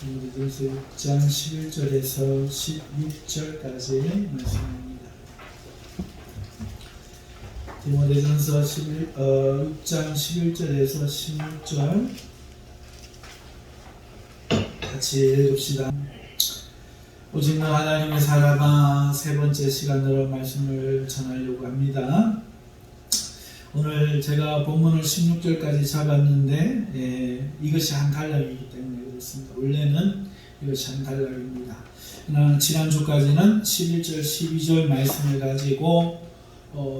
디모데전서 6장 11절에서 16절까지의 말씀입니다. 디모데전서 6장 11절에서 16절 같이 읽읍시다. 오직 너 하나님의 사람아, 세 번째 시간으로 말씀을 전하려고 합니다. 오늘 제가 본문을 16절까지 잡았는데 이것이 한 단락이기 때문에 그렇습니다. 원래는 이것이 한 단락입니다. 지난주까지는 11절, 12절 말씀을 가지고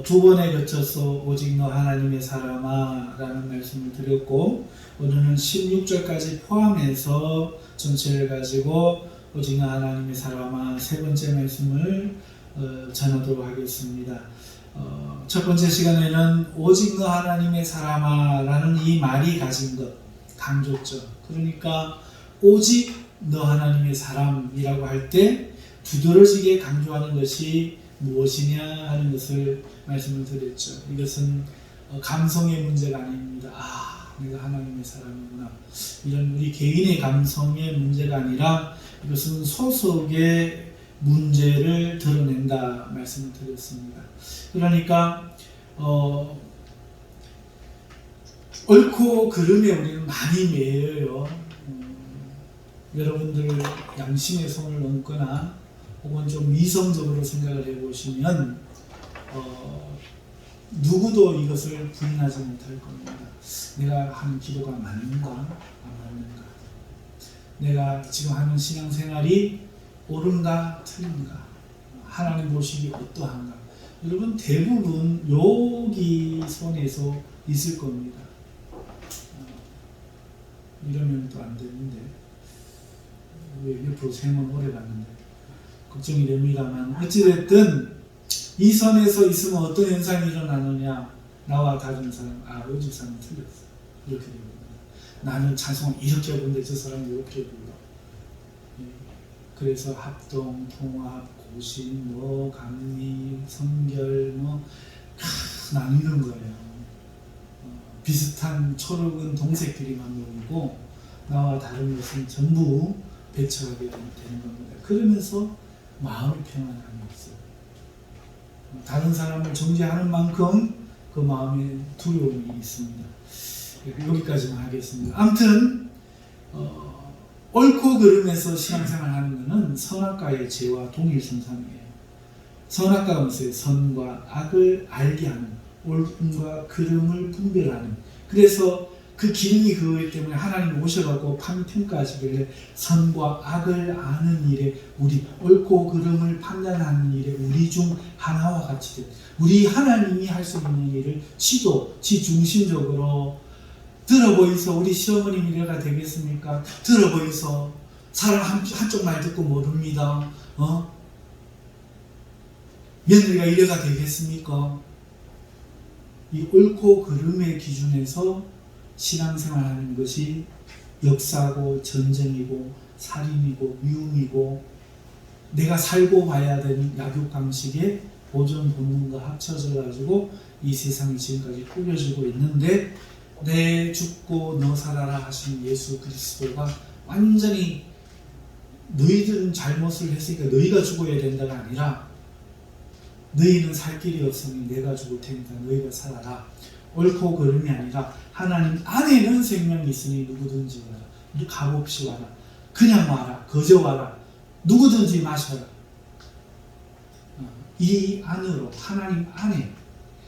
두 번에 거쳐서 오직 너 하나님의 사람아 라는 말씀을 드렸고, 오늘은 16절까지 포함해서 전체를 가지고 오직 너 하나님의 사람아 세 번째 말씀을 전하도록 하겠습니다. 첫 번째 시간에는 오직 너 하나님의 사람아 라는 이 말이 가진 것 강조점, 그러니까 오직 너 하나님의 사람이라고 할 때 두드러지게 강조하는 것이 무엇이냐 하는 것을 말씀을 드렸죠. 이것은 감성의 문제가 아닙니다. 내가 하나님의 사람이구나, 이런 우리 개인의 감성의 문제가 아니라 이것은 소속의 문제를 드러낸다 말씀을 드렸습니다. 그러니까 옳고 그름에 우리는 많이 매여요. 여러분들 양심의 손을 얹거나 혹은 좀 이성적으로 생각을 해보시면 누구도 이것을 부인하지 못할 겁니다. 내가 하는 기도가 맞는가 안 맞는가, 내가 지금 하는 신앙생활이 옳은가 틀린가, 하나님 보시기 어떠한가. 여러분 대부분 여기 손에서 있을 겁니다. 이러면 또 안 되는데, 왜 옆으로 세면 오래 갔는데 걱정이 됩니다만, 어찌됐든 이 선에서 있으면 어떤 현상이 일어나느냐, 나와 다른 사람, 오직 사람은 틀렸어, 이렇게 됩니다. 나는 찬송을 이렇게 부르는데 저 사람은 이렇게 불러. 그래서 합동, 통합, 고신, 감리, 성결 나뉘는 거예요. 비슷한 초록은 동색끼리만 모이고 나와 다른 것은 전부 배척하게 되는 겁니다. 그러면서 마음이 평안함이 없어요. 다른 사람을 정죄하는 만큼 그 마음에 두려움이 있습니다. 여기까지만 하겠습니다. 아무튼 옳고 그름에서 신앙생활 하는 것은 선악과의 죄와 동일선상이에요. 선악과가 무엇이에요? 선과 악을 알게 하는, 옳음과 그름을 분별하는. 그래서 그 기능이 그거기 때문에 하나님 오셔가지고 평가하시길래 선과 악을 아는 일에, 우리 옳고 그름을 판단하는 일에 우리 중 하나와 같이 돼. 우리 하나님이 할 수 있는 일을 지중심적으로 들어보이소. 우리 시어머니 미래가 되겠습니까? 들어보이소. 사람 한쪽 말 듣고 모릅니다. 며느리가 이래가 되겠습니까? 이 옳고 그름의 기준에서 신앙생활하는 것이 역사고 전쟁이고 살인이고 미움이고 내가 살고 봐야 되는 약육 방식에 보존 본능과 합쳐져 가지고 이 세상이 지금까지 꾸려지고 있는데, 내 죽고 너 살아라 하신 예수 그리스도가 완전히 너희들은 잘못을 했으니까 너희가 죽어야 된다가 아니라, 너희는 살 길이 없으니 내가 죽을 테니까 너희가 살아라. 옳고 그름이 아니라 하나님 안에는 생명이 있으니 누구든지 와라. 값없이 와라. 그냥 와라. 거저 와라. 누구든지 마셔라. 이 안으로, 하나님 안에,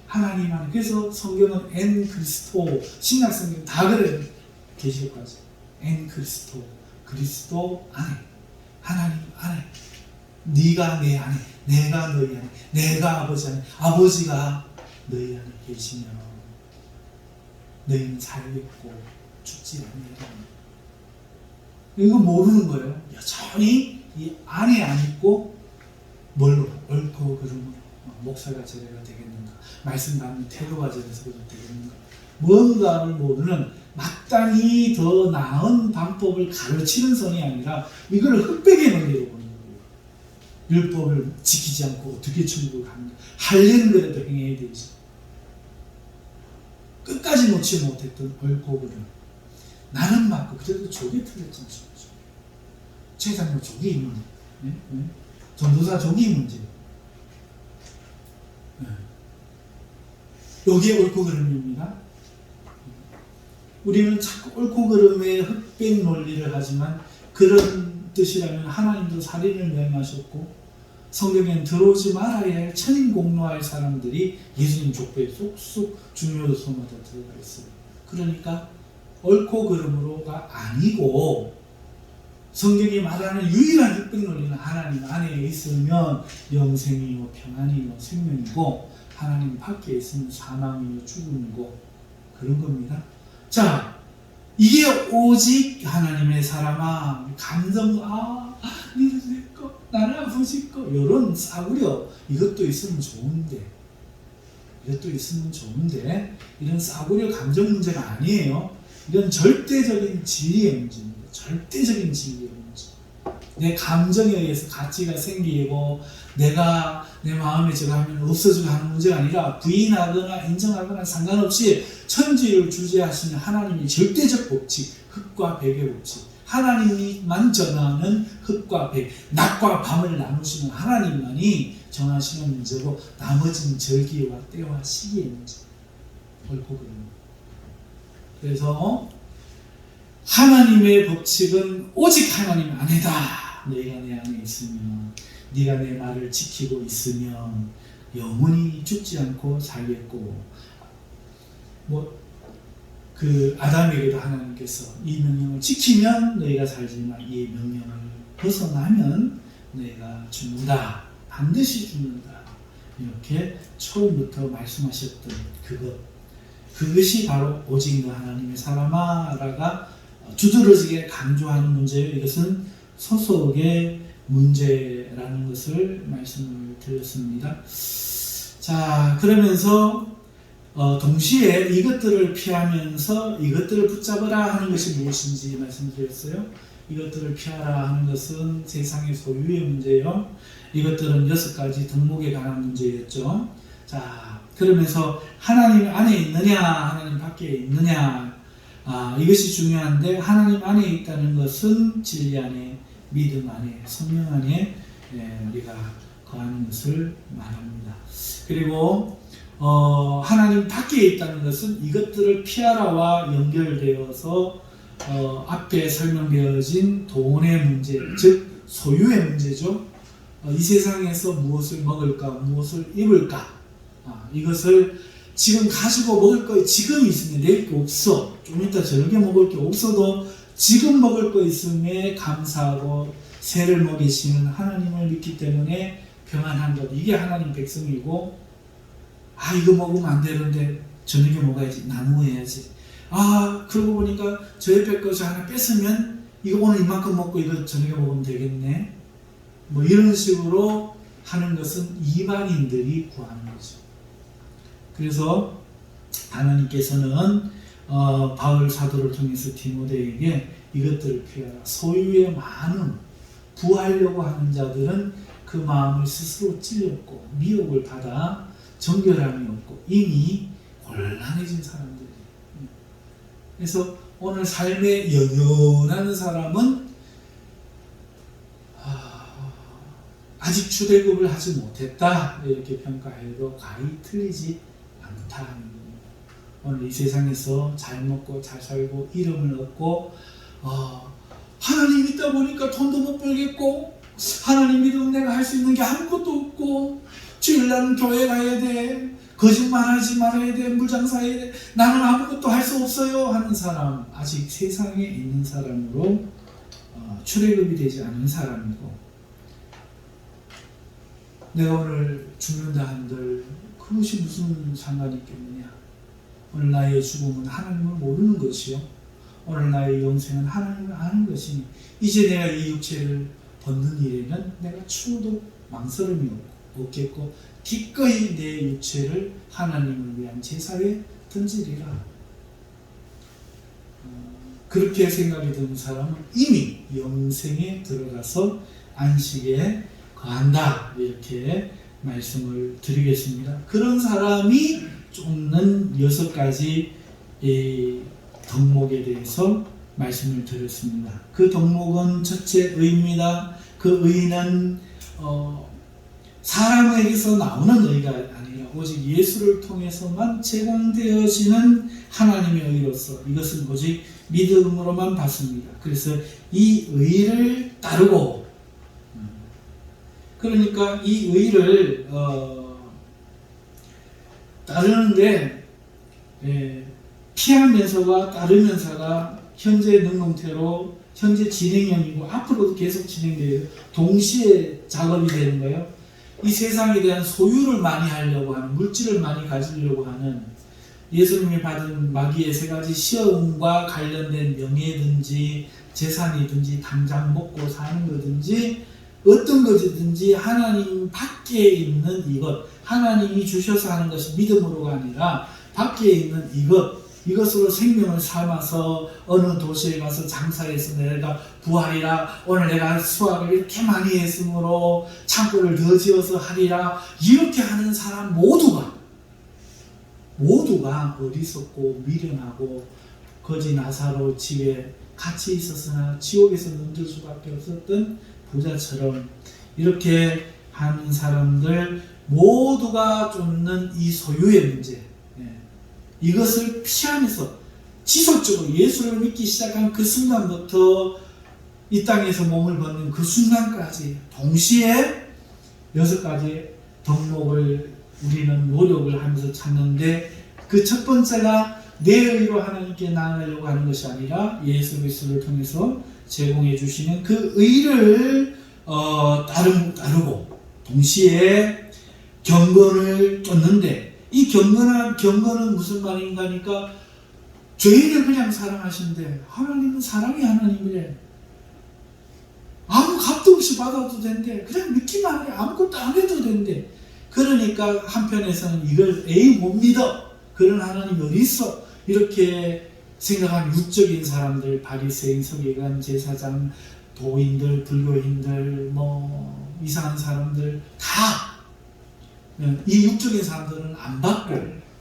하나님 안에. 그래서 성경은 엔 그리스도, 신약성경 다 그래요. 계시록까지 엔 그리스도, 그리스도 안에, 하나님 안에, 네가 내 안에, 내가 너희 안에, 내가 아버지 안에, 아버지가 너희 안에 계시며 너희는 살겠고 죽지 않는다. 이거 모르는 거예요. 여전히 이 안에 안 있고 뭘로? 옳고 그름으로. 목사가 저래가 되겠는가? 말씀 받는 태도가 저래서 되겠는가? 뭔가를 모르는, 마땅히 더 나은 방법을 가르치는 선이 아니라 이걸 흑백의 논리로 보는 거예요. 율법을 지키지 않고 어떻게 천국을 가는가? 하려는 대로 행해야 되지. 끝까지 놓지 못했던 옳고 그름. 나는 맞고 그래도 저게 틀렸지 않습니까? 목회장로 족이 문제, 전도사 족이 문제. 여기에 옳고 그름입니다. 우리는 자꾸 옳고 그름의 흑백 논리를 하지만 그런 뜻이라면 하나님도 살인을 명하셨고 성경에는 들어오지 말아야 할 천인공노할 사람들이 예수님 족보에 쏙쏙 중요도서마다 들어가 있어요. 그러니까 옳고 그름으로가 아니고 성경이 말하는 유일한 흑백 논리는 하나님 안에 있으면 영생이요 평안이요 생명이고 하나님 밖에 있으면 사망이요 죽음이고 그런 겁니다. 자, 이게 오직 하나님의 사람아 감정 니도 내꺼 나는 아버지 거 이런 싸구려 이것도 있으면 좋은데 이런 싸구려 감정 문제가 아니에요. 이건 절대적인 진리의 문제입니다. 절대적인 진리의 문제. 내 감정에 의해서 가치가 생기고 내가 내 마음에 저거 하면 없어지고 하는 문제가 아니라 부인하거나 인정하거나 상관없이 천지를 주재하시는 하나님의 절대적 법칙, 흑과 백의 법칙, 하나님만 정하는 흑과 백, 낮과 밤을 나누시는 하나님만이 정하시는 문제고 나머지는 절기와 때와 시기의 문제. 옳고 그름. 그래서 하나님의 법칙은 오직 하나님 안에다. 너희가 내 안에 있으면 네가 내 말을 지키고 있으면 영원히 죽지 않고 살겠고 그 아담에게도 하나님께서 이 명령을 지키면 너희가 살지만 이 명령을 벗어나면 너희가 죽는다. 반드시 죽는다. 이렇게 처음부터 말씀하셨던 그것이 바로 오직 너 하나님의 사람아 라가 두드러지게 강조하는 문제예요. 이것은 소속의 문제라는 것을 말씀을 드렸습니다. 자, 그러면서 동시에 이것들을 피하면서 이것들을 붙잡으라 하는 것이 무엇인지 말씀드렸어요. 이것들을 피하라 하는 것은 세상의 소유의 문제예요. 이것들은 6가지 덕목에 관한 문제였죠. 자, 그러면서 하나님 안에 있느냐 하나님 밖에 있느냐 이것이 중요한데 하나님 안에 있다는 것은 진리 안에 믿음 안에 성령 안에 우리가 거하는 것을 말합니다. 그리고 하나님 밖에 있다는 것은 이것들을 피하라와 연결되어서 앞에 설명되어진 돈의 문제, 즉 소유의 문제죠. 이 세상에서 무엇을 먹을까, 무엇을 입을까, 이것을 지금 가지고 먹을 거 지금 있으면 내일 게 없어. 좀 이따 저녁에 먹을 게 없어도 지금 먹을 거 있음에 감사하고 새를 먹이시는 하나님을 믿기 때문에 평안한 것. 이게 하나님 백성이고 이거 먹으면 안 되는데 저녁에 먹어야지. 나누어야지. 그러고 보니까 저 옆에 거 저 하나 뺐으면 이거 오늘 이만큼 먹고 이거 저녁에 먹으면 되겠네. 이런 식으로 하는 것은 이방인들이 구하는 거죠. 그래서 하나님께서는 바울 사도를 통해서 디모데에게 이것들을 피하라. 소유의 많음, 부하려고 하는 자들은 그 마음을 스스로 찔렸고 미혹을 받아 정결함이 없고 이미 곤란해진 사람들이에요. 그래서 오늘 삶에 연연하는 사람은 아직 주대급을 하지 못했다 이렇게 평가해도 가히 틀리지 않다. 오늘 이 세상에서 잘 먹고 잘 살고 이름을 얻고 하나님 믿다 보니까 돈도 못 벌겠고 하나님 믿으면 내가 할 수 있는 게 아무것도 없고 주일날은 교회 가야 돼, 거짓말하지 말아야 돼, 물장사해야 돼, 나는 아무것도 할 수 없어요 하는 사람, 아직 세상에 있는 사람으로 출애굽이 되지 않은 사람이고, 내가 오늘 죽는다 한들 그것이 무슨 상관이 있겠느냐. 오늘 나의 죽음은 하나님을 모르는 것이요, 오늘 나의 영생은 하나님을 아는 것이니 이제 내가 이 육체를 벗는 일에는 내가 추워도 망설임이 없겠고 기꺼이 내 육체를 하나님을 위한 제사에 던지리라. 그렇게 생각이 드는 사람은 이미 영생에 들어가서 안식에 거한다, 이렇게 말씀을 드리겠습니다. 그런 사람이 쫓는 6가지 덕목에 대해서 말씀을 드렸습니다. 그 덕목은 첫째 의입니다. 그 의는 사람에게서 나오는 의가 아니라 오직 예수를 통해서만 제공되어지는 하나님의 의로서 이것은 오직 믿음으로만 받습니다. 그래서 이 의를 따르고, 그러니까 이 의를 따르는데 피하면서와 따르면서가 현재 능동태로 현재 진행형이고 앞으로도 계속 진행돼요. 동시에 작업이 되는 거예요. 이 세상에 대한 소유를 많이 하려고 하는, 물질을 많이 가지려고 하는, 예수님이 받은 마귀의 세 가지 시험과 관련된 명예든지 재산이든지 당장 먹고 사는 거든지 어떤 것이든지 하나님 밖에 있는 이것, 하나님이 주셔서 하는 것이 믿음으로가 아니라 밖에 있는 이것으로 생명을 삼아서 어느 도시에 가서 장사해서 내가 부하리라, 오늘 내가 수확을 이렇게 많이 했으므로 창고를 더 지어서 하리라, 이렇게 하는 사람 모두가 어리석고 미련하고 거지 나사로 집에 같이 있었으나 지옥에서 넘길 수밖에 없었던 부자처럼 이렇게 하는 사람들 모두가 쫓는 이 소유의 문제, 이것을 피하면서 지속적으로 예수를 믿기 시작한 그 순간부터 이 땅에서 몸을 벗는 그 순간까지 동시에 6가지 덕목을 우리는 노력을 하면서 찾는데, 그 첫 번째가 내 의로 하나님께 나아가려고 하는 것이 아니라 예수 그리스도를 통해서 제공해 주시는 그 의를 따르고 동시에 경건을 쫓는데, 이 경건은 무슨 말인가 하니까 죄인을 그냥 사랑하시는데 하나님은 사랑의 하나님이래. 아무 값도 없이 받아도 된대. 그냥 믿기만 해. 아무것도 안 해도 된대. 그러니까 한편에서는 이걸 에이 못 믿어. 그런 하나님이 어디 있어? 이렇게 생각하는 육적인 사람들, 바리새인, 서기관, 제사장, 도인들, 불교인들, 뭐 이상한 사람들 다 이 육적인 사람들은 안 받고,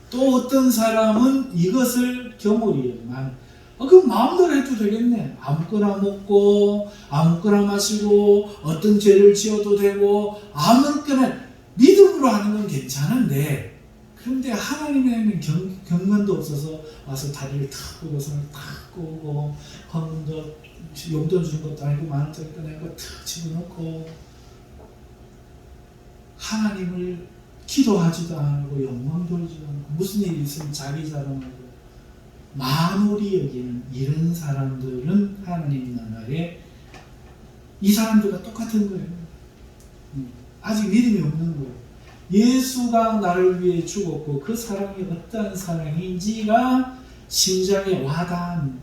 또 어떤 사람은 이것을 경홀이에만 그 마음대로 해도 되겠네. 아무거나 먹고 아무거나 마시고 어떤 죄를 지어도 되고 아무거나 믿음으로 하는 건 괜찮은데, 그런데 하나님에는 경건도 없어서 와서 다리를 탁 끄고 손을 탁 끄고 헌금도 용돈 주는 것도 아니고 만원짜리 꺼내고 탁 집어넣고 하나님을 기도하지도 않고 영광 돌지도 않고 무슨 일이 있으면 자기 자랑하고 만홀히 여기는 이런 사람들은 하나님 나라에 이 사람들과 똑같은 거예요. 아직 믿음이 없는 거예요. 예수가 나를 위해 죽었고 그 사랑이 어떠한 사랑인지가 심장에 와닿은,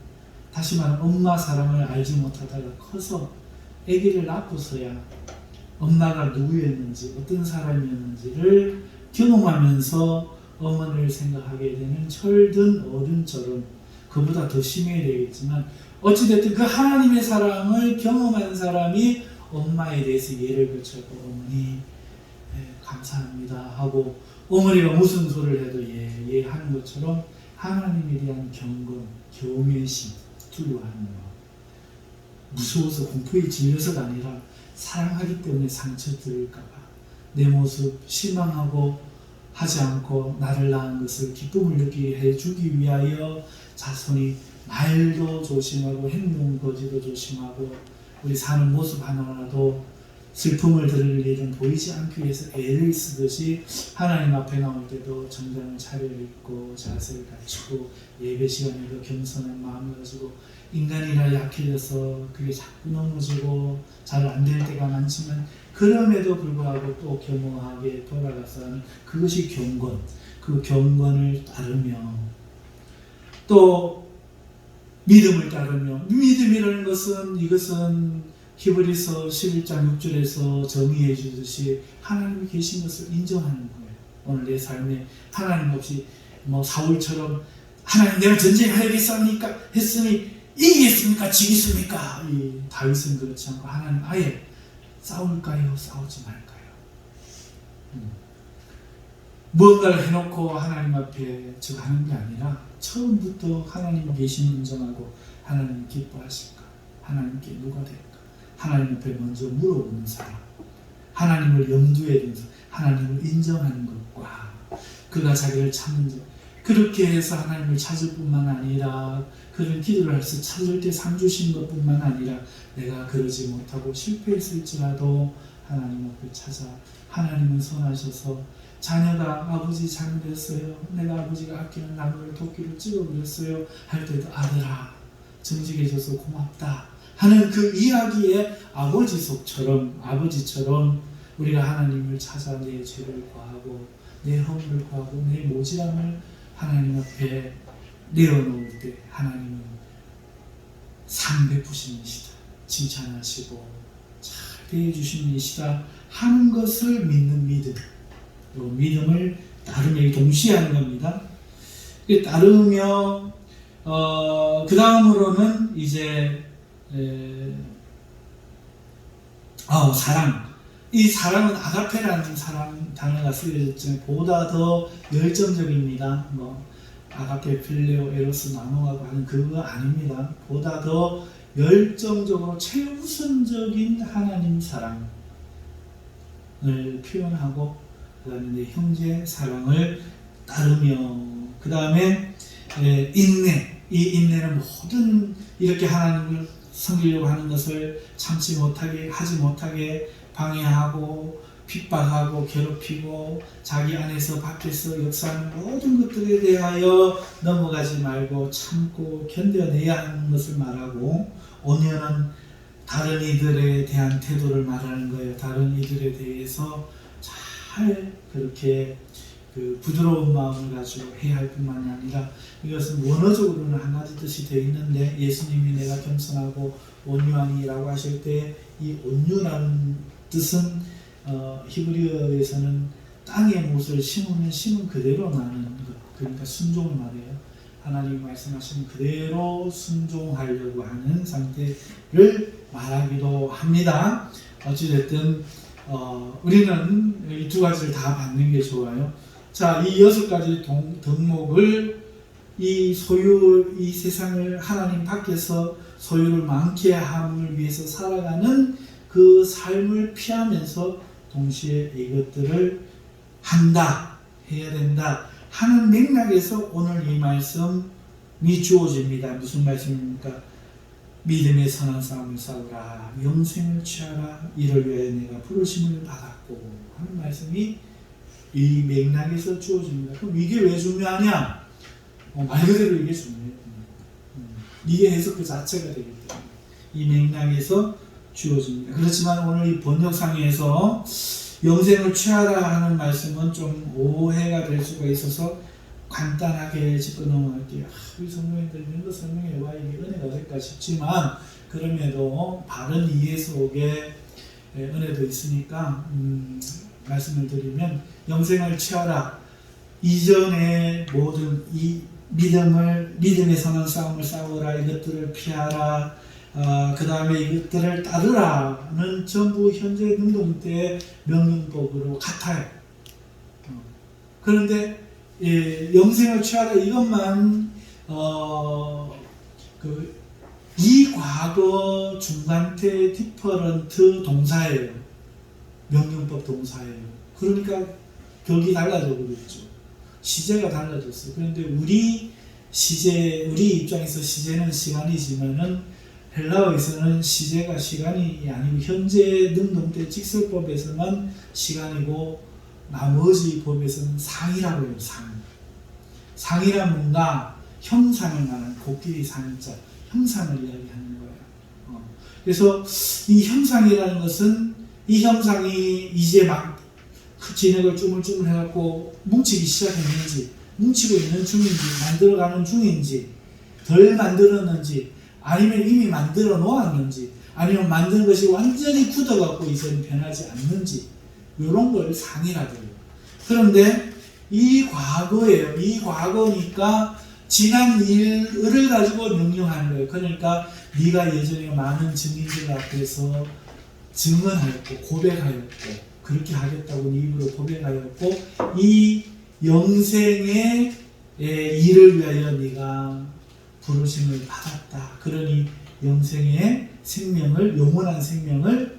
다시 말하면 엄마 사랑을 알지 못하다가 커서 아기를 낳고서야 엄마가 누구였는지 어떤 사람이었는지를 경험하면서 어머니를 생각하게 되는 철든 어른처럼, 그보다 더 심해야 되겠지만 어찌됐든 그 하나님의 사랑을 경험한 사람이 엄마에 대해서 예를 거쳐서 어머니 감사합니다 하고, 어머니가 무슨 소리를 해도 예 하는 것처럼 하나님에 대한 경건, 경외심, 두려워하는 것, 무서워서 공포에 질려서가 아니라 사랑하기 때문에 상처 들을까봐 내 모습 실망하고 하지 않고 나를 낳은 것을 기쁨을 느끼게 해주기 위하여 자손이 말도 조심하고 행동 거지도 조심하고 우리 사는 모습 하나하나도 슬픔을 들을 일은 보이지 않기 위해서 애를 쓰듯이 하나님 앞에 나올 때도 정장을 차려입고 자세를 갖추고 예배 시간에도 겸손한 마음을 가지고, 인간이라 약해져서 그게 자꾸 넘어지고 잘 안 될 때가 많지만 그럼에도 불구하고 또 겸허하게 돌아가서 하는 그것이 경건, 그 경건을 따르며 또 믿음을 따르며, 믿음이라는 것은 이것은 히브리서 11장 6절에서 정의해 주듯이 하나님이 계신 것을 인정하는 거예요. 오늘 내 삶에 하나님 없이 뭐 사울처럼 하나님 내가 전쟁하겠습니까? 했으니 이기겠습니까? 지겠습니까? 이 다윗은 그렇지 않고 하나님 아예 싸울까요? 싸우지 말까요? 무언가를 해놓고 하나님 앞에 하는 게 아니라 처음부터 하나님 계심을 인정하고 하나님 기뻐하실까? 하나님께 누가 될까? 하나님 앞에 먼저 물어보는 사람, 하나님을 염두에 둔 사람, 하나님을 인정하는 것과 그가 자기를 찾는 자, 그렇게 해서 하나님을 찾을 뿐만 아니라 그런 기도를 해서 찾을 때 상 주신 것뿐만 아니라 내가 그러지 못하고 실패했을지라도 하나님 앞에 찾아 하나님은 선하셔서 자녀가 아버지 잘못했어요. 내가 아버지가 아끼는 나무를 도끼로 찍어버렸어요. 할 때도 아들아 정직해줘서 고맙다 하는 그 이야기에 아버지처럼 우리가 하나님을 찾아 내 죄를 구하고 내 허물을 구하고 내 모질함을 하나님 앞에 내어놓을 때 하나님은 상 베푸시는 이시다, 칭찬하시고 잘 대해주시는 이시다 하는 것을 믿는 믿음, 또 믿음을 따르며 동시에 하는 겁니다. 따르며 그 다음으로는 이제 사랑. 이 사랑은 아가페라는 사랑 단어가 쓰여졌지만 보다 더 열정적입니다. 아가페, 필레오, 에로스 나누어가고 하는 그거 아닙니다. 보다 더 열정적으로 최우선적인 하나님 사랑을 표현하고 그 다음에 내 형제 사랑을 따르며 그 다음에 인내. 이 인내는 모든 이렇게 하나님을 섬기려고 하는 것을 참지 못하게 하지 못하게 방해하고 핍박하고 괴롭히고 자기 안에서 밖에서 역사하는 모든 것들에 대하여 넘어가지 말고 참고 견뎌내야 하는 것을 말하고 온유는 다른 이들에 대한 태도를 말하는 거예요. 다른 이들에 대해서 잘 그렇게 부드러운 마음을 가지고 해야 할 뿐만 아니라 이것은 원어적으로는 한 가지 뜻이 되어 있는데 예수님이 내가 겸손하고 온유하니라고 하실 때 이 온유라는 뜻은 히브리어에서는 땅에 못을 심으면 심은 그대로 나는 것, 그러니까 순종을 말해요. 하나님 말씀하시는 그대로 순종하려고 하는 상태를 말하기도 합니다. 어찌됐든 우리는 이 두 가지를 다 받는 게 좋아요. 자, 이 6가지 덕목을 이 세상을 하나님 밖에서 소유를 많게 함을 위해서 살아가는 그 삶을 피하면서 동시에 이것들을 해야 된다 하는 맥락에서 오늘 이 말씀이 주어집니다. 무슨 말씀입니까? 믿음의 선한 싸움을 싸우라, 영생을 취하라, 이를 위하여 내가 부르심을 받았고 하는 말씀이 이 맥락에서 주어집니다. 그럼 이게 왜 중요하냐? 말 그대로 이게 중요해요. 이게 해석 그 자체가 되기 때문에 이 맥락에서 주어집니다. 그렇지만 오늘 이 번역상에서 영생을 취하라 하는 말씀은 좀 오해가 될 수가 있어서 간단하게 짚고 넘어갈게요. 우리 성도님들 이런 거 설명해 와 이게 은혜가 될까 싶지만 그럼에도 바른 이해 속에 은혜도 있으니까 말씀을 드리면 영생을 취하라. 이전에 모든 이 믿음의 선한 싸움을 싸우라. 이것들을 피하라. 그 다음에 이것들을 따르라는 전부 현재 능동 때 명령법으로 같아요. 그런데 영생을 취하라 이것만 이 과거 중간태 디퍼런트 동사예요. 명령법 동사예요. 그러니까 격이 달라져 버렸죠. 시제가 달라졌어요. 그런데 우리 입장에서 시제는 시간이지만은 헬라어에서는 시제가 시간이 아니고 현재 능동태 직설법에서는 시간이고 나머지 법에서는 상이라고 해요. 상이란 뭔가 형상을 말하는 코끼리 상자, 형상을 이야기하는 거예요. 그래서 이 형상이라는 것은 이 형상이 이제 막 진액을 쭈물쭈물 해갖고 뭉치기 시작했는지, 뭉치고 있는 중인지, 만들어가는 중인지, 덜 만들었는지, 아니면 이미 만들어 놓았는지, 아니면 만든 것이 완전히 굳어갖고 이제는 변하지 않는지, 이런 걸 상이라고 해요. 그런데 이 과거예요. 이 과거니까 지난 일을 가지고 명령하는 거예요. 그러니까 네가 예전에 많은 증인들 앞에서 증언하였고 고백하였고 그렇게 하겠다고 네 입으로 고백하였고 이 영생의 일을 위하여 네가 부르심을 받았다. 그러니 영생의 생명을, 영원한 생명을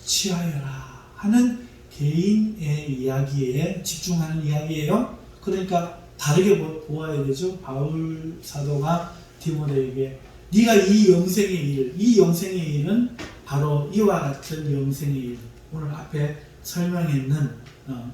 취하여라 하는 개인의 이야기에 집중하는 이야기예요. 그러니까 다르게 보아야 되죠. 바울 사도가 디모데에게 네가 이 영생의 일, 이 영생의 일은 바로 이와 같은 영생의 일, 오늘 앞에 설명했는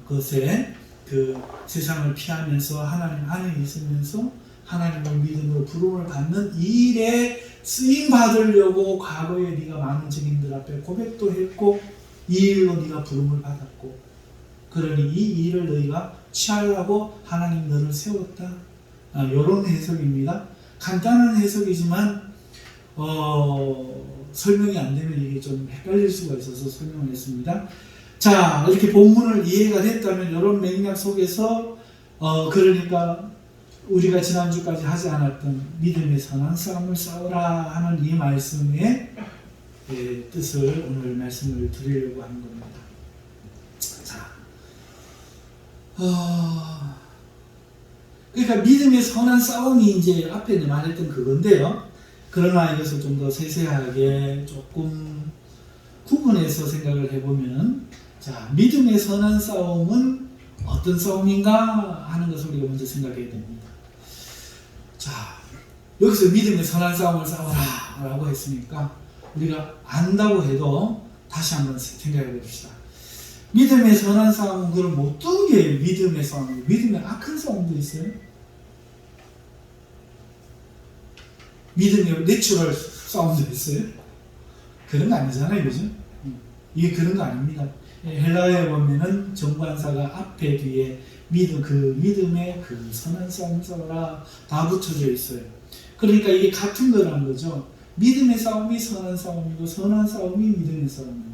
것에 그 세상을 피하면서 하나님 안에 있으면서 하나님을 믿음으로 부름을 받는 이 일에 쓰임 받으려고 과거에 네가 많은 증인들 앞에 고백도 했고 이 일로 네가 부름을 받았고 그러니 이 일을 너희가 취하려고 하나님 너를 세웠다. 이런 해석입니다. 간단한 해석이지만 설명이 안 되면 이게 좀 헷갈릴 수가 있어서 설명을 했습니다. 자, 이렇게 본문을 이해가 됐다면 이런 맥락 속에서 그러니까 우리가 지난주까지 하지 않았던 믿음의 선한 싸움을 싸우라 하는 이 말씀의 뜻을 오늘 말씀을 드리려고 하는 겁니다. 자, 그러니까 믿음의 선한 싸움이 이제 앞에 말했던 그건데요. 그러나 이것을 좀 더 세세하게 조금 구분해서 생각을 해보면, 자, 믿음의 선한 싸움은 어떤 싸움인가 하는 것을 우리가 먼저 생각해야 됩니다. 자, 여기서 믿음의 선한 싸움을 싸워라 라고 했으니까 우리가 안다고 해도 다시 한번 생각해 봅시다. 믿음의 선한 싸움은 그럼 어떤 게 믿음의 싸움이에요? 믿음의 악한 싸움도 있어요? 믿음의 내추럴 싸움도 있어요? 그런 거 아니잖아요, 그죠? 이게 그런 거 아닙니다. 헬라어에 보면은 정관사가 앞에 뒤에 믿음의 그 선한 싸움 싸워라 다 붙여져 있어요. 그러니까 이게 같은 거라는 거죠. 믿음의 싸움이 선한 싸움이고 선한 싸움이 믿음의 싸움입니다.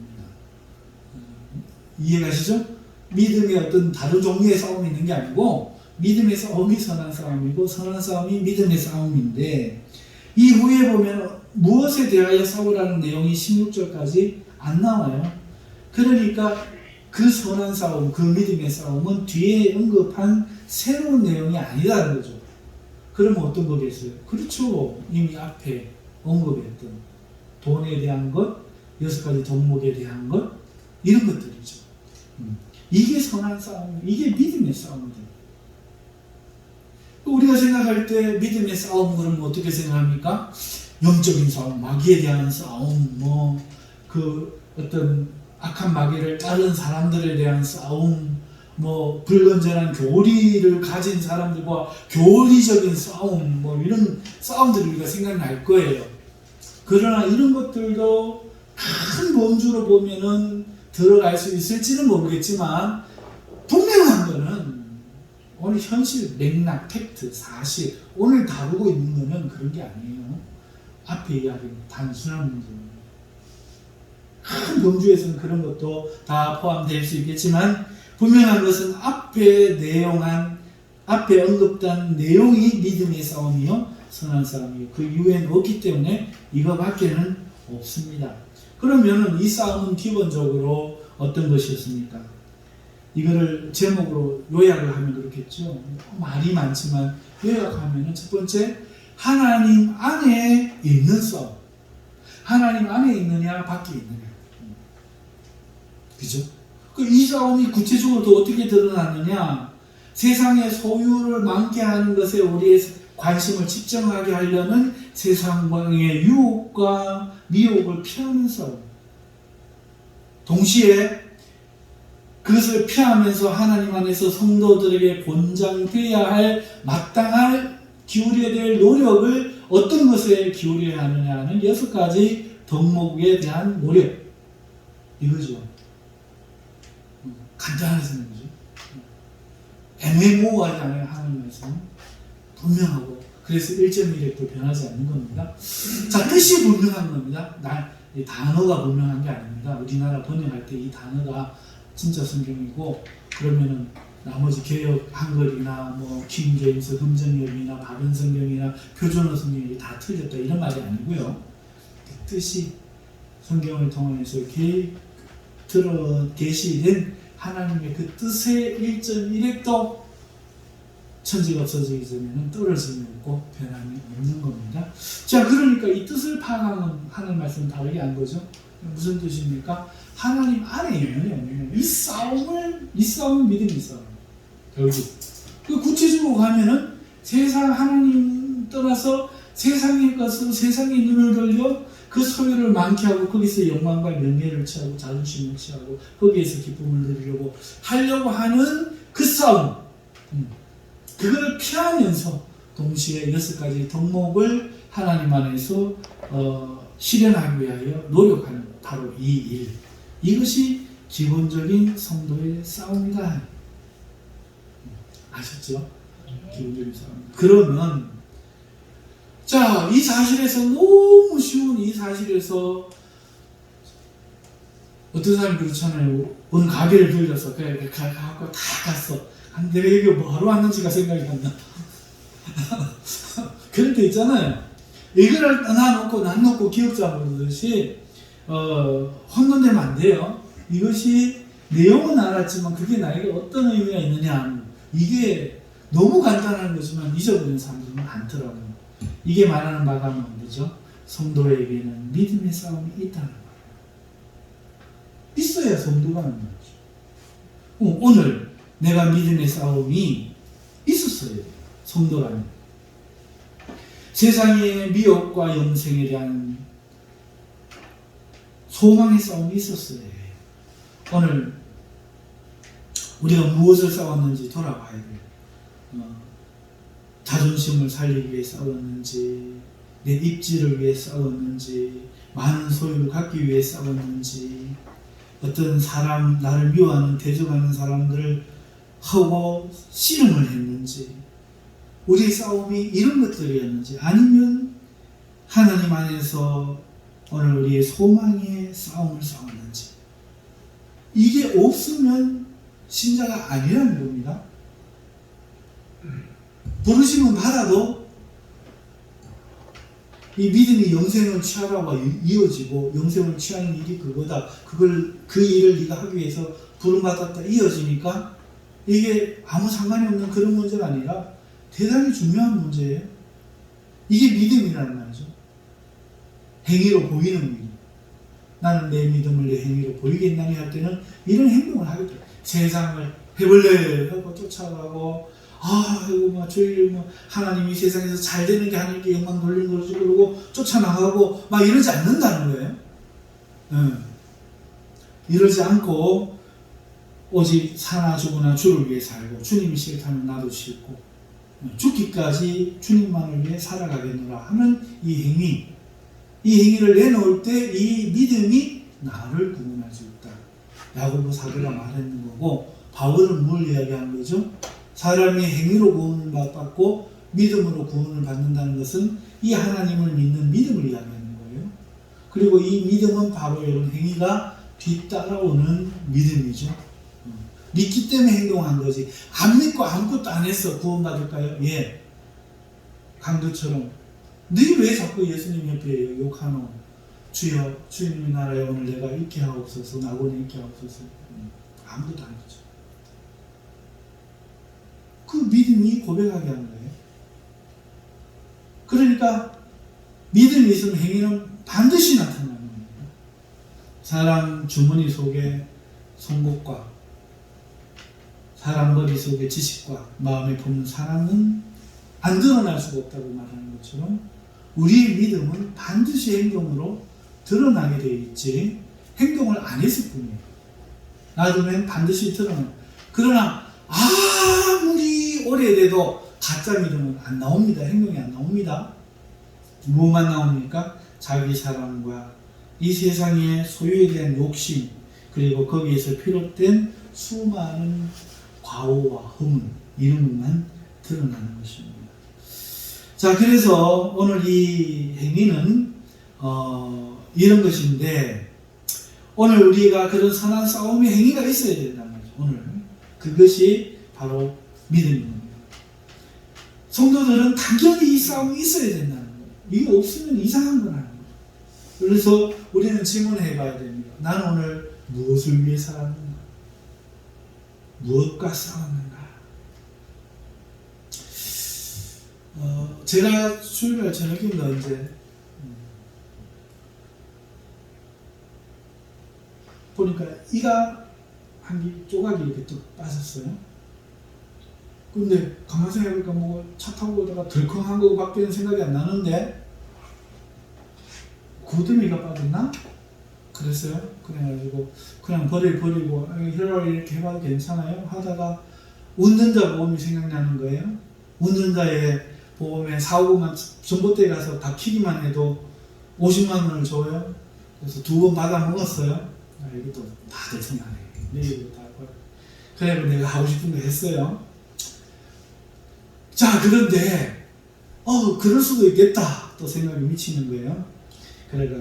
이해가시죠? 믿음의 어떤 다른 종류의 싸움이 있는 게 아니고 믿음의 싸움이 선한 싸움이고 선한 싸움이 믿음의 싸움인데 이후에 보면 무엇에 대하여 싸우라는 내용이 16절까지 안 나와요. 그러니까 그 선한 싸움, 그 믿음의 싸움은 뒤에 언급한 새로운 내용이 아니다는 거죠. 그러면 어떤 거겠어요? 그렇죠. 이미 앞에 언급했던 돈에 대한 것, 6가지 덕목에 대한 것, 이런 것들이죠. 이게 선한 싸움, 이게 믿음의 싸움이죠. 우리가 생각할 때 믿음의 싸움 그러면 어떻게 생각합니까? 영적인 싸움, 마귀에 대한 싸움, 그 어떤 악한 마귀를 따른 사람들에 대한 싸움, 불건전한 교리를 가진 사람들과 교리적인 싸움, 이런 분들이 우리가 생각날 거예요. 그러나 이런 것들도 큰 범주로 보면은 들어갈 수 있을지는 모르겠지만 분명한 거는 오늘 현실, 맥락, 팩트, 사실 오늘 다루고 있는 거는 그런 게 아니에요. 앞에 이야기는 단순한 문제입니다. 큰 범주에서는 그런 것도 다 포함될 수 있겠지만 분명한 것은 앞에 언급된 내용이 믿음의 싸움이요 선한 싸움이요 그 이후에는 없기 때문에 이거밖에는 없습니다. 그러면 이 싸움은 기본적으로 어떤 것이었습니까? 이거를 제목으로 요약을 하면 그렇겠죠. 말이 많지만 요약하면 첫 번째, 하나님 안에 있는 싸움. 하나님 안에 있느냐 밖에 있느냐. 그죠? 이 싸움이 구체적으로 또 어떻게 드러났느냐? 세상의 소유를 많게 하는 것에 우리의 관심을 집중하게 하려는 세상의 유혹과 미혹을 피하는 싸움. 동시에 그것을 피하면서 하나님 안에서 성도들에게 권장되어야 할 마땅할 기울여야 될 노력을 어떤 것에 기울여야 하느냐 하는 6가지 덕목에 대한 노력. 이거죠. 간단한 설명이죠. 애매모호하지 않아요. 하나님께서는 분명하고 그래서 1.1획도 변하지 않는 겁니다. 자, 뜻이 분명한 겁니다. 이 단어가 분명한 게 아닙니다. 우리나라 번역할 때 이 단어가 진짜 성경이고 그러면은 나머지 개역 한글이나 킹제임스 금정역이나 바른 성경이나 표준어 성경이 다 틀렸다 이런 말이 아니고요. 그 뜻이 성경을 통해서 계시된 하나님의 그 뜻의 1.1획도 천지가 없어지기 전에는 떨어짐이 없고 변함이 없는 겁니다. 자, 그러니까 이 뜻을 파악하는 말씀은 다르게 한 거죠. 무슨 뜻입니까? 하나님 안에 있는 이 싸움은 믿음이 싸움. 결국 그 구체적으로 가면은 세상 하나님 떠나서 세상의 것으로 세상의 눈을 돌려 그 소유를 많게 거기서 영광과 명예를 취하고 자존심을 취하고 거기에서 기쁨을 누리려고 하려고 하는 그 싸움, 그거를 피하면서 동시에 6가지 덕목을 하나님 안에서 실현하기 위하여 노력하는 바로 이 일, 이것이 기본적인 성도의 싸움이다. 아셨죠? 기본적인 싸움. 그러면 자, 이 사실에서 너무 쉬운 이 사실에서 어떤 사람이 그렇잖아요. 어느 가게를 들렸어. 그래, 가고 다 갔어. 내가 여기 뭐하러 왔는지가 생각이 안 나. 그럴 때 있잖아요. 이거를 떠나놓고 난 놓고 기억자 보듯이 혼돈되면 안 돼요. 이것이 내용은 알았지만 그게 나에게 어떤 의미가 있느냐, 이게 너무 간단한 거지만 잊어버리는 사람들은 많더라고요. 이게 말하는 바가 뭐죠? 성도에게는 믿음의 싸움이 있다는 거예요. 있어야 성도가 하는 거죠. 오늘 내가 믿음의 싸움이 있었어야 돼요. 성도라면. 세상의 미혹과 영생에 대한 소망의 싸움이 있었어야 해요. 오늘 우리가 무엇을 싸웠는지 돌아봐야 돼요. 자존심을 살리기 위해 싸웠는지, 내 입지를 위해 싸웠는지, 많은 소유를 갖기 위해 싸웠는지, 어떤 사람, 나를 미워하는, 대적하는 사람들을 하고 씨름을 했는지, 우리의 싸움이 이런 것들이었는지, 아니면 하나님 안에서 오늘 우리의 소망의 싸움을 싸웠는지, 이게 없으면 신자가 아니라는 겁니다. 부르심은 받아도 이 믿음이 영생을 취하라고 이어지고, 영생을 취하는 일이 그거다, 그 일을 네가 하기 위해서 부름받았다 이어지니까 이게 아무 상관이 없는 그런 문제가 아니라 대단히 중요한 문제예요. 이게 믿음이라는 말이죠. 행위로 보이는 믿음. 나는 내 믿음을 내 행위로 보이겠나니 할 때는 이런 행동을 하게 돼요. 세상을 해볼래 하고 쫓아가고, 이거 저희 하나님이 세상에서 잘 되는 게 하나님께 영광 돌리는 거지 그러고 쫓아나가고 막 이러지 않는다는 거예요. 이러지 않고 오직 사나 죽으나 주를 위해 살고, 주님이 싫다면 나도 싫고 죽기까지 주님만을 위해 살아가겠노라 하는 이 행위를 내놓을 때 이 믿음이 나를 구원할 수 있다. 야고보 사도가 말했는 거고, 바울은 뭘 이야기하는 거죠? 사람이 행위로 구원을 받고 믿음으로 구원을 받는다는 것은 이 하나님을 믿는 믿음을 이야기하는 거예요. 그리고 이 믿음은 바로 이런 행위가 뒤따라오는 믿음이죠. 믿기 때문에 행동한 거지. 안 믿고 아무것도 안 했어. 구원받을까요? 예. 강도처럼 너희 왜 자꾸 예수님 옆에 욕하노? 주여, 주님의 나라에 오늘 내가 있게 하옵소서, 나고는 있게 하옵소서. 아무것도 안 했죠. 그 믿음이 고백하게 하는 거예요. 그러니까 믿음이 있으면 행위는 반드시 나타나는 겁니다. 사람 주머니 속에 송곳과 사람 머릿속에 지식과 마음에 품는 사랑은 안 드러날 수가 없다고 말하는 것처럼 우리의 믿음은 반드시 행동으로 드러나게 되어 있지, 행동을 안 했을 뿐이에요. 놔두면 반드시 드러나요. 그러나 아무리 오래돼도 가짜 믿음은 안 나옵니다. 행동이 안 나옵니다. 무엇만 나옵니까? 자기 사랑과 이 세상의 소유에 대한 욕심, 그리고 거기에서 비롯된 수많은 과오와 허물, 이런 것만 드러나는 것입니다. 자, 그래서 오늘 이 행위는 이런 것인데, 오늘 우리가 그런 선한 싸움의 행위가 있어야 된단 말이죠. 오늘 그것이 바로 믿음입니다. 성도들은 당연히 이 싸움이 있어야 된다는 거예요. 이게 없으면 이상한 건 아니에요. 그래서 우리는 질문해 봐야 됩니다. 나는 오늘 무엇을 위해 살았는가? 무엇과 싸웠는가? 제가 수요일날 저녁입니다. 언제 보니까 이가 한 조각이 이렇게 뚝 빠졌어요. 근데 가만히 생각해보니까 뭐 차 타고 오다가 덜컹한 거밖에 생각이 안 나는데 고드미가 빠졌나? 그랬어요. 그래가지고 그냥 버리고 혈압 이렇게 해봐도 괜찮아요? 하다가 운전자 보험이 생각나는 거예요. 운전자의 보험에 사고만 전봇대 가서 다 키기만 해도 50만 원을 줘요. 그래서 2번 받아 먹었어요. 이게 또 다들 생각해. 내일도 다 그래서 내가 하고 싶은 거 했어요. 자, 그런데 그럴 수도 있겠다 또 생각이 미치는 거예요. 그래가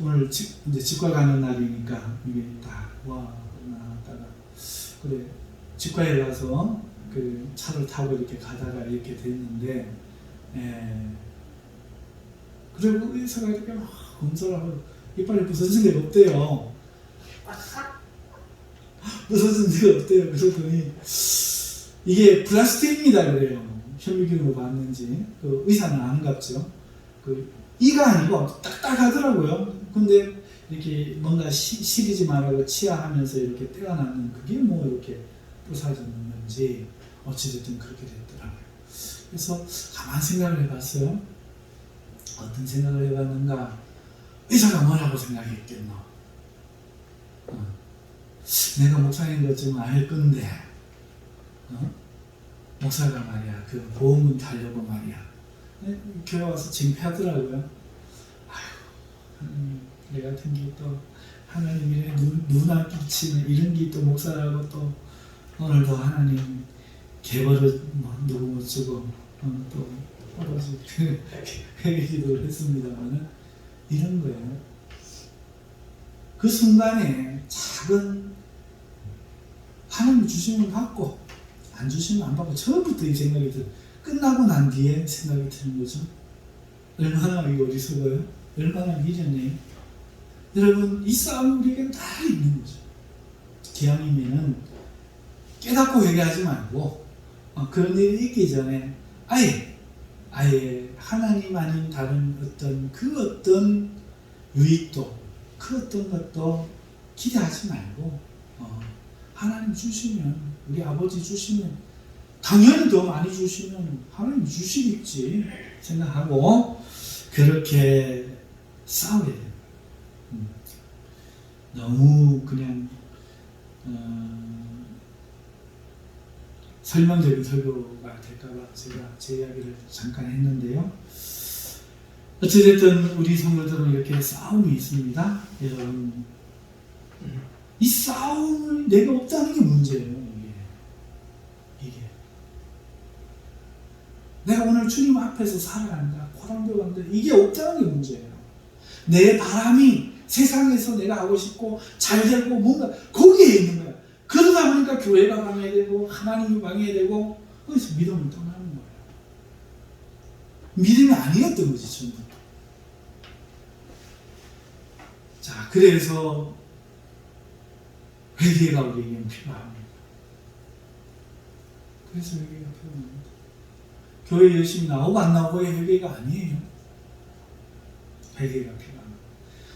오늘 이제 치과 가는 날이니까 이게 딱 나다가 그래 치과에 가서 그 차를 타고 이렇게 가다가 이렇게 됐는데, 그리고 의사가 이렇게 막 검사를 하고 이빨이 부서진 데가 없대요. 부서진 데가 없대요. 그러더니 이게 플라스틱입니다 그래요. 현미경으로 봤는지 그 의사는 안 갔죠. 그 이가 아니고 딱딱하더라고요. 근데 이렇게 뭔가 시리지 말라고 치아하면서 이렇게 떼어놨는 그게 뭐 이렇게 부서졌는지 어찌됐든 그렇게 됐더라고요. 그래서 가만 생각을 해봤어요. 어떤 생각을 해봤는가? 의사가 뭐라고 생각했겠노? 내가 목사인 것 좀 알 건데, 목사가 말이야, 그 보험금 달려고 말이야. 교회 와서 창피하더라고요. 아휴, 내 같은 게 또 하나님이 눈앞 끼치는 이런 게 또 목사라고 또 오늘도 하나님 개벌을 누구 못 주고 또 떨어지 회개기도를 했습니다만은 이런 거예요. 그 순간에 작은 하나님 주시면 받고 안 주시면 안 받고 처음부터 이 생각이 들어요. 끝나고 난 뒤에 생각이 드는 거죠. 얼마나 이거 어리석어요? 얼마나 미련해요? 여러분, 이 싸움 우리에게 다 있는 거죠. 기왕이면은 깨닫고 회개하지 말고 그런 일이 있기 전에 아예 하나님 아닌 다른 어떤 유익도 그 어떤 것도 기대하지 말고 하나님 주시면 우리 아버지 주시면 당연히 더 많이 주시면 하나님 주시겠지 생각하고 그렇게 싸워야 돼요. 너무 그냥 설명적인 설교가 될까봐 제가 제 이야기를 잠깐 했는데요. 어찌됐든 우리 성도들은 이렇게 싸움이 있습니다. 여러분, 이 싸움을 내가 없다는 게 문제예요. 이게 내가 오늘 주님 앞에서 살아간다, 고난도간다, 이게 없다는 게 문제예요. 내 바람이 세상에서 내가 하고 싶고 잘 되고 뭔가 거기에 있는 거야. 그러다 보니까 교회가 방해되고 하나님이 방해되고 거기서 믿음을 떠나는 거예요. 믿음이 아니었던 거지 전부. 자, 그래서 회개가 우리에게 필요합니다. 그래서 회개가 필요합니다. 교회 열심히 나오고 안 나오고의 회개가 아니에요. 회개가 필요합니다.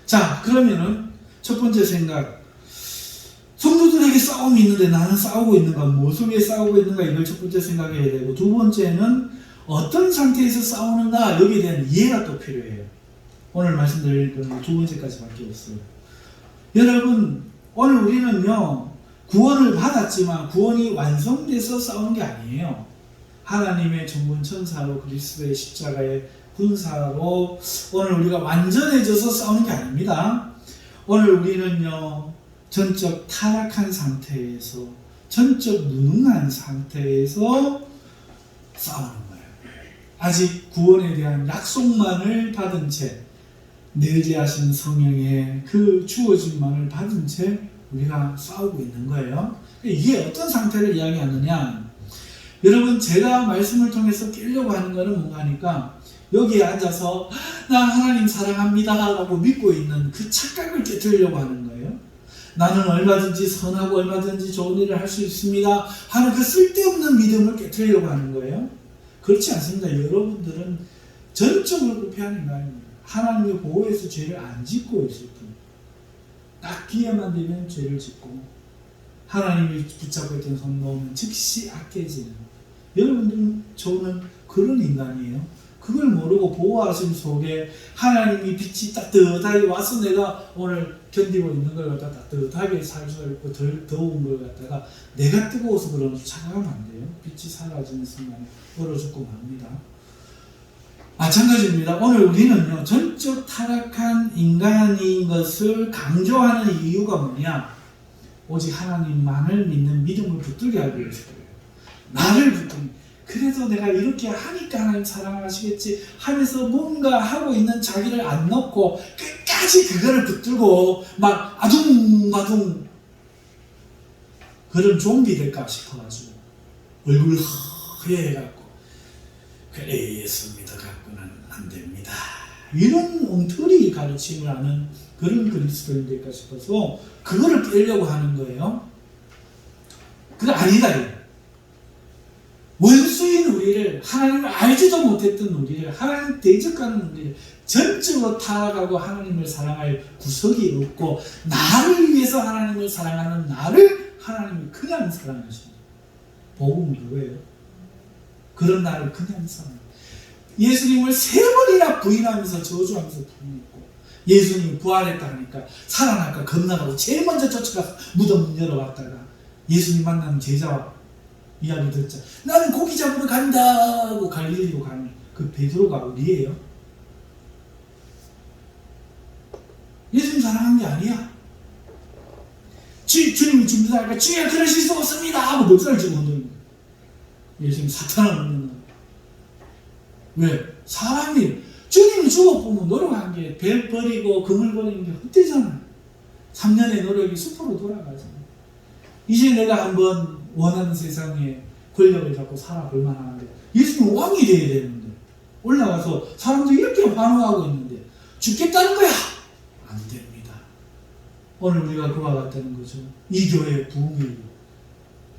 자, 그러면은 첫 번째 생각, 성도들에게 싸움이 있는데 나는 싸우고 있는가, 무엇을 위해 싸우고 있는가, 이걸 첫 번째 생각해야 되고, 두 번째는 어떤 상태에서 싸우는가, 여기에 대한 이해가 또 필요해요. 오늘 말씀드릴 거는 두 번째까지밖에 없어요. 여러분, 오늘 우리는요 구원을 받았지만 구원이 완성돼서 싸우는 게 아니에요. 하나님의 전문 천사로 그리스도의 십자가의 군사로 오늘 우리가 완전해져서 싸우는 게 아닙니다. 오늘 우리는요 전적 타락한 상태에서, 전적 무능한 상태에서 싸우는 거예요. 아직 구원에 대한 약속만을 받은 채, 내재하신 성령의 그 주어진만을 받은 채 우리가 싸우고 있는 거예요. 이게 어떤 상태를 이야기하느냐, 여러분, 제가 말씀을 통해서 깨려고 하는 거는 뭔가 하니까 여기에 앉아서 나 하나님 사랑합니다 라고 믿고 있는 그 착각을 깨뜨리려고 하는 거예요. 나는 얼마든지 선하고 얼마든지 좋은 일을 할 수 있습니다 하는 그 쓸데없는 믿음을 깨뜨리려고 하는 거예요. 그렇지 않습니다. 여러분들은 전적으로 패하는 인간입니다. 하나님의 보호에서 죄를 안 짓고 있을 뿐. 딱 기회만 되면 죄를 짓고 하나님이 붙잡고 있던 손 놓으면 즉시 악해지는, 여러분들은 저는 그런 인간이에요. 그걸 모르고 보호하심 속에 하나님이 빛이 따뜻하게 와서 내가 오늘 견디고 있는 걸 갖다가 따뜻하게 살 수 있고 덜 더운 걸 갖다가 내가 뜨거워서 그런 줄 착각하면 안 돼요. 빛이 사라지는 순간에 얼어 죽고 맙니다. 마찬가지입니다. 오늘 우리는요, 전적 타락한 인간인 것을 강조하는 이유가 뭐냐? 오직 하나님만을 믿는 믿음을 붙들게 하기 위해서 그래요. 나를 붙들기. 그래서 내가 이렇게 하니까 하나님 사랑하시겠지 하면서 뭔가 하고 있는 자기를 안 넣고 끝까지 그거를 붙들고 막 아둥아둥 그런 좀비 될까 싶어가지고 얼굴 허해갖고 그래 예수 믿어갖고는 안 됩니다. 이런 엉터리 가르침을 하는 그런 그리스도인 될까 싶어서 그거를 깨려고 하는 거예요. 그거 아니다. 원수인 우리를, 하나님을 알지도 못했던 우리를, 하나님 대적하는 우리를 전적으로 타락하고 하나님을 사랑할 구석이 없고 나를 위해서 하나님을 사랑하는 나를 하나님이 그냥 사랑하십니다. 복음은 그거예요. 그런 나를 그냥 사랑합니다. 예수님을 3번이나 부인하면서 저주하면서 부인했고, 예수님이 부활했다 하니까 살아날까 겁나가고 제일 먼저 쫓아가서 무덤 문 열어봤다가 예수님 만나는 제자와 이야기 듣자. 나는 고기 잡으러 간다고 갈릴리로 가는 그 베드로가 어디예요? 예수님 사랑한 게 아니야. 주님이 준비하니까 주여 그러실 수 없습니다 하고 멱살을 쥐고 흔드는 거예요. 예수님 사탄을 얻는 거예요. 왜? 사람이 주님이 죽어보면 노력한 게 배 버리고 금을 버리는 게 헛되잖아요. 3년의 노력이 수포로 돌아가잖아요. 이제 내가 한번 원하는 세상에 권력을 잡고 살아볼 만한데 예수님 왕이 돼야 되는데 올라가서 사람들이 이렇게 환호하고 있는데 죽겠다는 거야. 안 됩니다. 오늘 우리가 그와 같다는 거죠. 이 교회의 부흥회예요.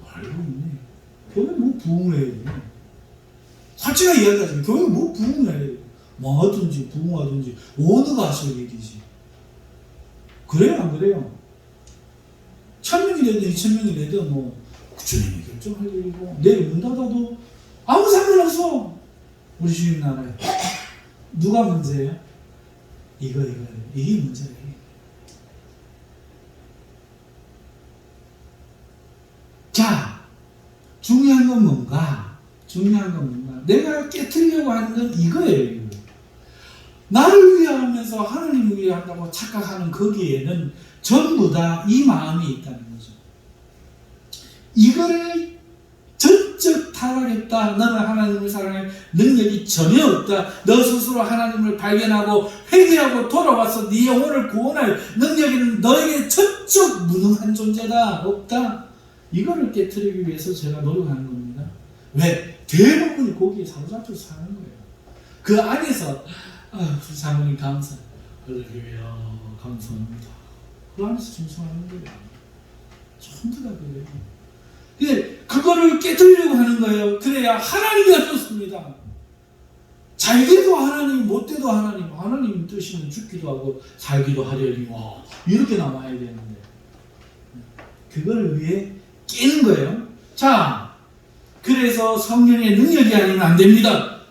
알고 있네. 교회 뭐 부흥회예요. 솔직하게 이야기하자면 교회 뭐 부흥회예요. 망하든지 부흥하든지 어느가 하실 일이지. 그래요 안 그래요? 1000명이 되든 2000명이 되든 뭐 주님이 결정할 일이고 내일 문 닫아도 아무 상관없어. 우리 주님 나라에 누가 문제예요? 이게 문제예요. 자, 중요한 건 뭔가? 내가 깨트리려고 하는 건 이거예요. 나를 위해 하면서 하나님을 위해 한다고 착각하는 거기에는 전부 다 이 마음이 있다는 거죠. 이거를 전적 타락했다. 너는 하나님을 사랑할 능력이 전혀 없다. 너 스스로 하나님을 발견하고 회개하고 돌아와서 네 영혼을 구원할 능력이 너에게 전적 무능한 존재다. 없다. 이거를 깨트리기 위해서 제가 노력하는 겁니다. 왜? 대부분이 거기에 사로잡혀 사는 거예요. 그 안에서 사모님 감사. 할렐루야 감사합니다. 그 안에서 중성하는 거예요. 전부 다 그래요. 근데 그거를 깨뜨리려고 하는 거예요. 그래야 하나님이 어떻습니다. 잘 돼도 하나님, 못 돼도 하나님, 하나님 뜻이면 죽기도 하고 살기도 하려니와 이렇게 나와야 되는데 그거를 위해 깨는 거예요. 자, 그래서 성령의 능력이 아니면 안 됩니다.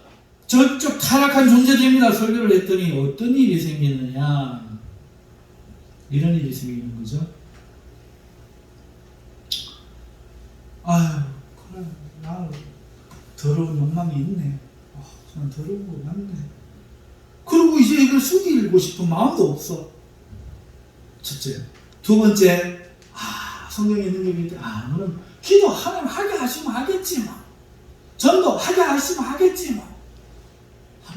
저쪽 타락한 존재됩니다. 설교를 했더니 어떤 일이 생기느냐, 이런 일이 생기는 거죠. 아유, 그래, 나 더러운 욕망이 있네. 난 더러운 거 맞네. 그리고 이제 이걸 숨기고 싶은 마음도 없어. 첫째. 두 번째, 성령의 능력이 있대. 너는 기도 하나님 하게 하시면 하겠지 뭐. 전도 하게 하시면 하겠지 뭐.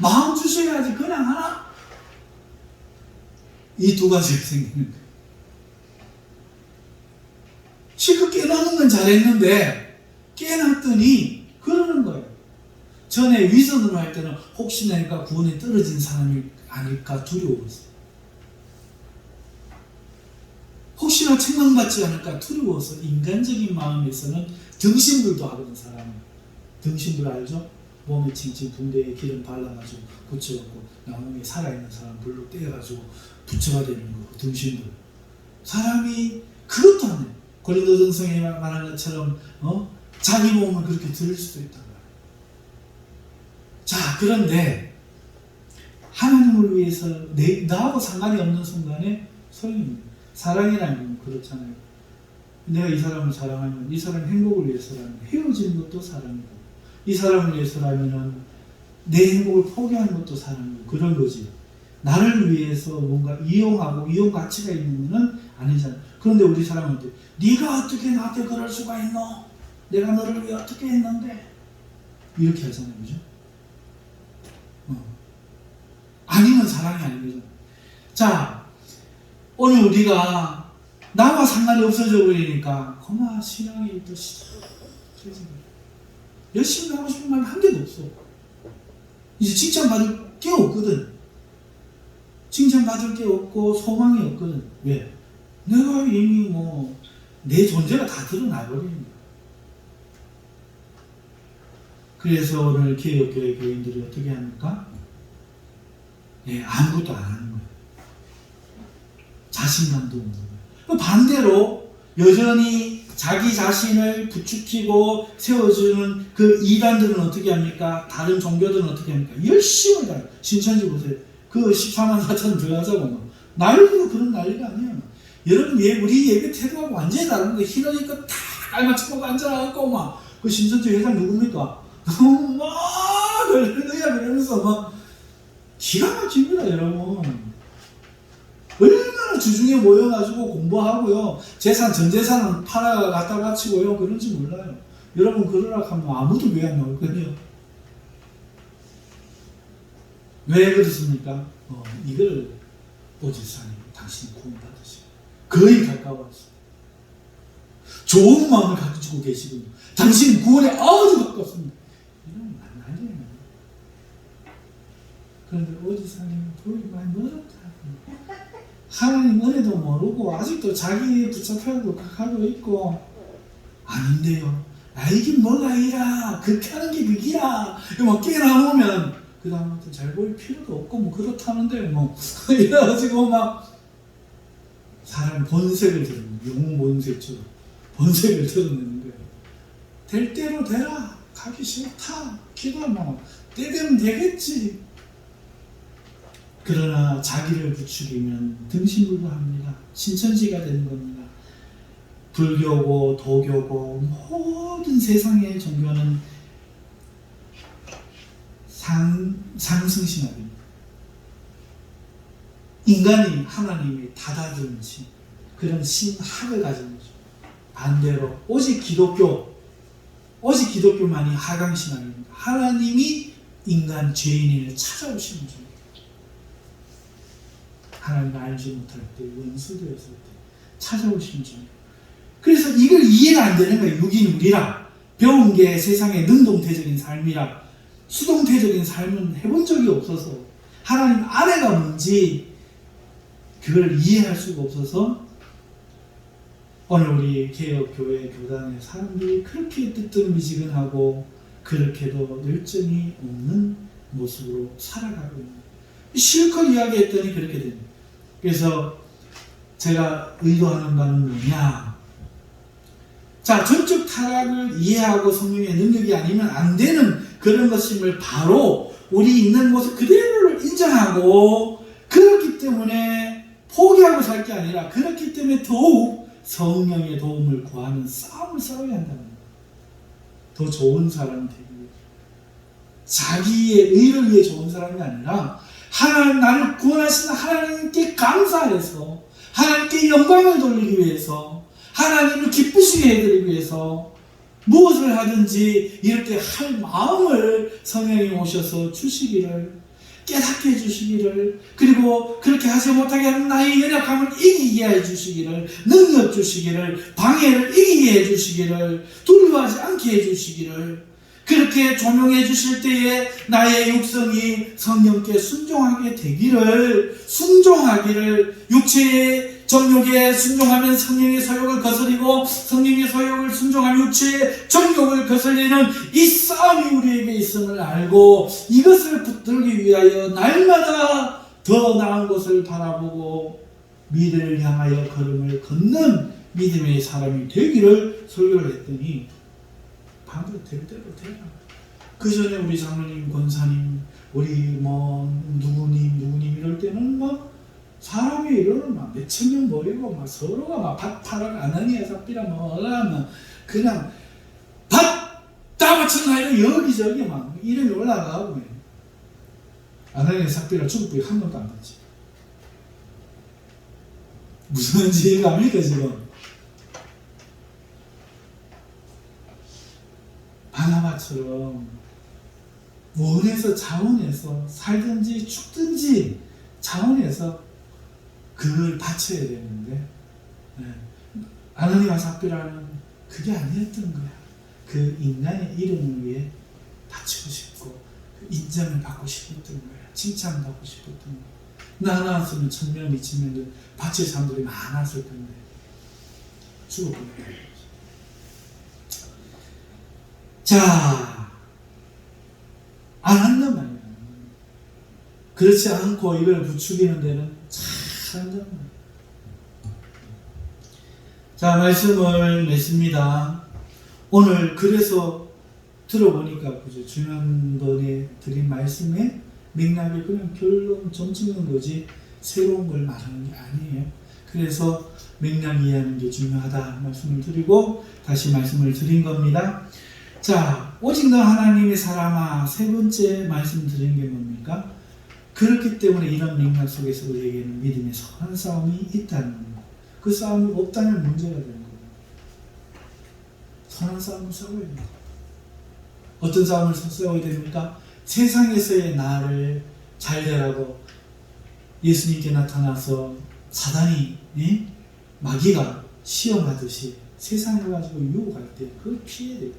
마음 주셔야지 그냥 하나. 이 두 가지가 생기는 거예요. 실컷 깨닫는 건 잘했는데 깨놨더니 그러는 거예요. 전에 위선으로 할 때는 혹시나 내가 구원에 떨어진 사람이 아닐까 두려워서, 혹시나 책망받지 않을까 두려워서 인간적인 마음에서는 등신불도 하거든. 사람은 등신불 알죠? 몸에 칭칭 붕대에 기름 발라가지고 붙여갖고 나무에 살아있는 사람 불로 떼어가지고 부처가 되는 거, 등신들. 사람이 그것도 안 해. 고린도전서에 말한 것처럼 자기 몸을 그렇게 들을 수도 있단 말이에요. 자, 그런데 하나님을 위해서 나하고 상관이 없는 순간에 소용이 사랑이라는 건 그렇잖아요. 내가 이 사람을 사랑하면 이 사람 행복을 위해서라면 헤어지는 것도 사랑이고, 이 사람을 위해서라면 내 행복을 포기하는 것도 사랑이고, 그런 거지. 나를 위해서 뭔가 이용하고 이용 가치가 있는 것은 아니잖아. 그런데 우리 사람한테 네가 어떻게 나한테 그럴 수가 있노? 내가 너를 위해 어떻게 했는데? 이렇게 하잖아요. 그죠? 아니면 사랑이 아닌 거죠. 자, 오늘 우리가 나와 상관이 없어져 버리니까 그만 신앙이 또 시작해지고 열심히 하고 싶은 말 한 개도 없어. 이제 칭찬받을 게 없거든. 칭찬받을 게 없고 소망이 없거든. 왜? 내가 이미 내 존재가 다 드러나 버리는 거야. 그래서 오늘 개혁교회 교인들이 어떻게 합니까? 아무것도 안 하는 거예요. 자신감도 없는 거예요. 반대로 여전히 자기 자신을 부추기고 세워주는 그 이단들은 어떻게 합니까? 다른 종교들은 어떻게 합니까? 열심히 가요. 신천지 보세요. 그 14만 4천 들어가자고 난리도 그런 난리가 아니에요. 여러분, 우리 예배 태도하고 완전히 다른 거예요. 흰 옷 입고 다 깔맞추고 앉아갖고 그 신천지 회장 누굽니까? 막 그러면서 기가 막힙니다, 여러분. 얼마나 주중에 모여가지고 공부하고요. 전 재산은 팔아 갖다 바치고요. 그런지 몰라요. 여러분, 그러라 하면 아무도 왜 안 나올 거예요? 왜 그렇습니까? 이걸 오지사님, 당신이 구원받으시고 거의 가까웠어요. 좋은 마음을 가지고 계시군요. 당신은 구원에 아주 가깝습니다. 이러면 안 돼요. 그런데 오지사님은 거의 많이 멀었다. 하나님 은혜도 모르고 아직도 자기 붙잡혀도 하고 있고, 아닌데요. 이게 뭐가 이라. 그렇게 하는 게 그기야. 깨어나오면 그 다음부터 잘 보일 필요도 없고 그렇다는데 이래가지고 사람 본색을 드러내는, 영웅 본색처럼 본색을 드러내는 거예요. 될 대로 되라. 가기 싫다. 기도 때 되면 되겠지. 그러나 자기를 부추기면 등신불구합니다. 신천지가 되는 겁니다. 불교고 도교고 모든 세상의 종교는 상승신학입니다. 인간이 하나님의 다다른 신, 그런 신학을 가진 거죠. 반대로 오직 기독교만이 하강신학입니다. 하나님이 인간 죄인을 찾아오시는 중. 하나님을 알지 못할 때, 원수되었을 때 찾아오시는 중. 그래서 이걸 이해가 안 되는 거예요. 육인 우리라. 배운 게 세상의 능동태적인 삶이라. 수동태적인 삶은 해본 적이 없어서 하나님 아래가 뭔지 그걸 이해할 수가 없어서 오늘 우리 개혁교회 교단의 사람들이 그렇게 뜨뜻미지근하고 그렇게도 열정이 없는 모습으로 살아가고 있는 거예요. 실컷 이야기했더니 그렇게 됩니다. 그래서 제가 의도하는 바는 뭐냐? 자, 전적 타락을 이해하고 성령의 능력이 아니면 안 되는 그런 것임을 바로 우리 있는 모습 그대로를 인정하고, 그렇기 때문에 포기하고 살 게 아니라 그렇기 때문에 더욱 성령의 도움을 구하는 싸움을 싸워야 한다는 거예요. 더 좋은 사람이 되기 위해, 자기의 의를 위해 좋은 사람이 아니라 하나님, 나를 구원하신 하나님께 감사해서 하나님께 영광을 돌리기 위해서, 하나님을 기쁘시게 해드리기 위해서 무엇을 하든지 이럴 때 할 마음을 성령이 오셔서 주시기를, 깨닫게 해주시기를, 그리고 그렇게 하지 못하게 하는 나의 연약함을 이기게 해주시기를, 능력 주시기를, 방해를 이기게 해주시기를, 두려워하지 않게 해주시기를, 그렇게 조명해 주실 때에 나의 육성이 성령께 순종하게 되기를, 육체의 정욕에 순종하면 성령의 소욕을 거스리고 성령의 소욕을 순종하면 육체의 정욕을 거스리는 이 싸움이 우리에게 있음을 알고 이것을 붙들기 위하여 날마다 더 나은 것을 바라보고 미래를 향하여 걸음을 걷는 믿음의 사람이 되기를 설교를 했더니 반대로 될 대로 되라. 그 전에 우리 장로님, 권사님, 우리 누구님 이럴 때는 사람이 이러는 몇천 명 모이고 서로가 밭 팔아 아나니아 삽비라 하면 그냥 밭 다 맞췄나 여기저기 이름이 올라가고 아나니아 삽비라 중국이 한 번도 안 갔지. 무슨 지혜가 합니까 지금? 바나바처럼 원에서 자원에서 살든지 죽든지 자원에서 그걸 바쳐야 되는데 아나니아 삽비라는 그게 아니었던 거야. 그 인간의 이름을 위해 바치고 싶고 그 인정을 받고 싶었던 거야. 칭찬받고 싶었던 거야. 나 나왔으면 1000명, 2000명 바칠 사람들이 많았을 텐데 죽어버린 거야. 자, 안 한단 말이야. 그렇지 않고 이걸 부추기는 데는 잘 한단 말이야. 자, 말씀을 냈습니다. 오늘 그래서 들어보니까 그죠? 지난번에 드린 말씀에 맥락이 그냥 결론 점치는 거지 새로운 걸 말하는 게 아니에요. 그래서 맥락 이해하는 게 중요하다 말씀을 드리고 다시 말씀을 드린 겁니다. 자, 오직 너 하나님의 사람아, 세 번째 말씀 드린 게 뭡니까? 그렇기 때문에 이런 맥락 속에서 우리에게는 믿음의 선한 싸움이 있다는 겁니다. 그 싸움이 없다면 문제가 되는 거예요. 선한 싸움을 싸워야 됩니다. 어떤 싸움을 싸워야 됩니까? 세상에서의 나를 잘 되라고 예수님께 나타나서 사단이 마귀가 시험하듯이 세상을 가지고 유혹할 때 그걸 피해야 돼요.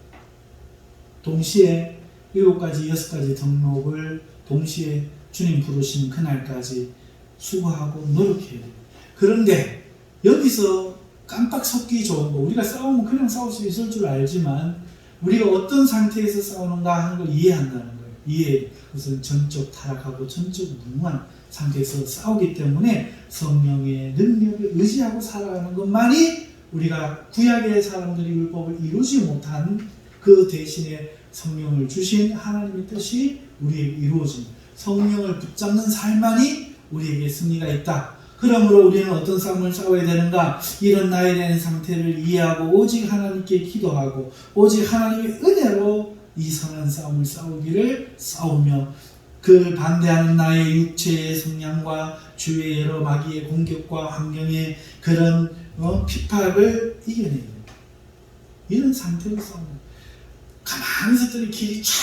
동시에 7가지, 6가지 덕목을 동시에 주님 부르신 그날까지 수고하고 노력해야 돼요. 그런데 여기서 깜빡 섞기 좋은 거, 우리가 싸우면 그냥 싸울 수 있을 줄 알지만 우리가 어떤 상태에서 싸우는가 하는 걸 이해한다는 거예요. 이해. 그것은 전적 타락하고 전적 무능한 상태에서 싸우기 때문에 성령의 능력을 의지하고 살아가는 것만이 우리가 구약의 사람들이 율법을 이루지 못한 그 대신에 성령을 주신 하나님의 뜻이 우리에게 이루어진 성령을 붙잡는 삶만이 우리에게 승리가 있다. 그러므로 우리는 어떤 싸움을 싸워야 되는가? 이런 나에 대한 상태를 이해하고 오직 하나님께 기도하고 오직 하나님의 은혜로 이 선한 싸움을 싸우며 그를 반대하는 나의 육체의 성향과 주위의 여러 마귀의 공격과 환경의 그런 핍박을 이겨내야 돼요. 이런 상태로 싸우는 가만히 있었더니 길이 쫙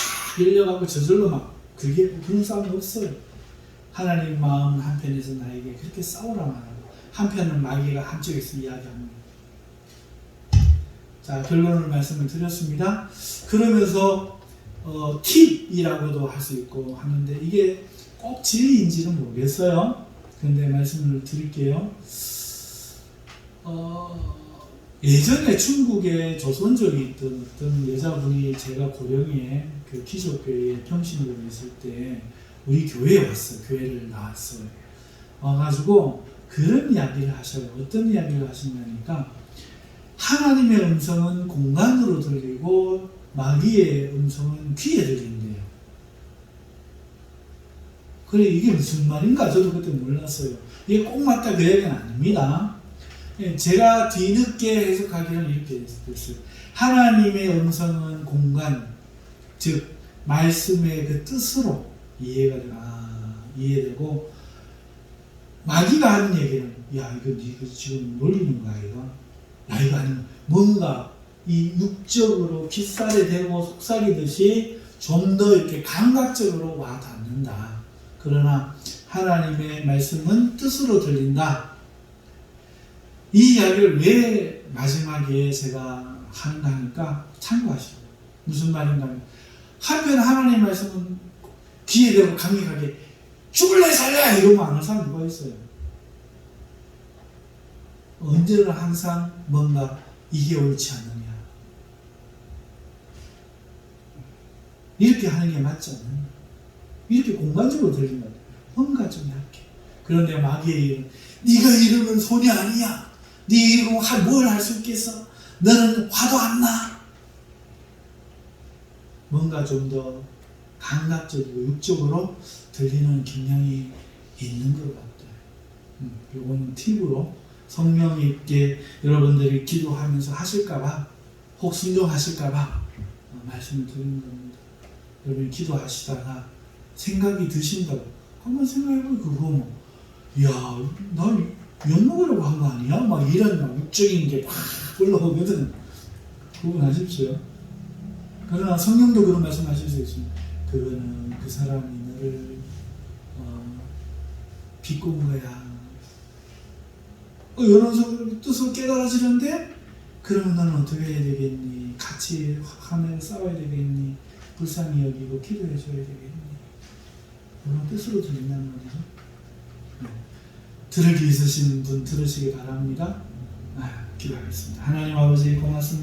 열려가고 저절로 그런 싸움이 없어요. 하나님 마음 한편에서 나에게 그렇게 싸우라만 하고 한편은 마귀가 한쪽에서 이야기합니다. 자, 결론을 말씀을 드렸습니다. 그러면서 팁이라고도 할 수 있고 하는데 이게 꼭 진리인지는 모르겠어요. 그런데 말씀을 드릴게요. 예전에 중국에 조선족이 있던 어떤 여자분이 제가 고령에 그 기독교회 평신으로 있을 때 우리 교회에 왔어요. 교회를 나왔어요. 와가지고 그런 이야기를 하셔요. 어떤 이야기를 하시냐니까 하나님의 음성은 공간으로 들리고 마귀의 음성은 귀에 들린대요. 그래 이게 무슨 말인가 저도 그때 몰랐어요. 이게 꼭 맞다 그 얘기는 아닙니다. 제가 뒤늦게 해석하기는 이렇게 됐어요. 하나님의 음성은 공간, 즉 말씀의 그 뜻으로 이해되고 마귀가 하는 얘기는 야 이거 네가 지금 놀리는 거야 이거? 야 이거 아니면 뭔가 이 육적으로 귓살에 대고 속삭이듯이 좀 더 이렇게 감각적으로 와 닿는다. 그러나 하나님의 말씀은 뜻으로 들린다. 이 이야기를 왜 마지막에 제가 하는가 하니까 참고하시고 무슨 말인가 하면 한편 하나님의 말씀은 귀에 대고 강력하게 죽을래 살래 이러면 안 하는 사람 누가 있어요? 언제나 항상 뭔가 이게 옳지 않느냐. 이렇게 하는 게 맞지 않느냐. 이렇게 공간적으로 들린다. 뭔가 좀 약해. 그런데 마귀의 일은 네가 이러면 손이 아니야. 네 이러면 뭘 할 수 있겠어? 너는 화도 안 나. 뭔가 좀 더 감각적이고 육적으로 들리는 경향이 있는 것 같아요. 요거는 팁으로 성령 있게 여러분들이 기도하면서 하실까봐, 혹 순종하실까봐 말씀을 드리는 겁니다. 여러분이 기도하시다가 생각이 드신다고 한번 생각해보면 그거 뭐, 이야, 난 욕먹으려고 한 거 아니야? 막 이런 막 육적인 게 막 올라오거든. 구분하십시오. 그러나 성령도 그런 말씀하실 수 있습니다. 그거는 그 사람이 너를 비꼰 거야. 이런 뜻을 깨달아지는데, 그러면 너는 어떻게 해야 되겠니? 같이 하며 싸워야 되겠니? 불쌍히 여기고 기도해 줘야 되겠니? 이런 뜻으로 들린다는 말이죠. 들을 귀 있으신 분 들으시기 바랍니다. 기도하겠습니다. 하나님 아버지 고맙습니다.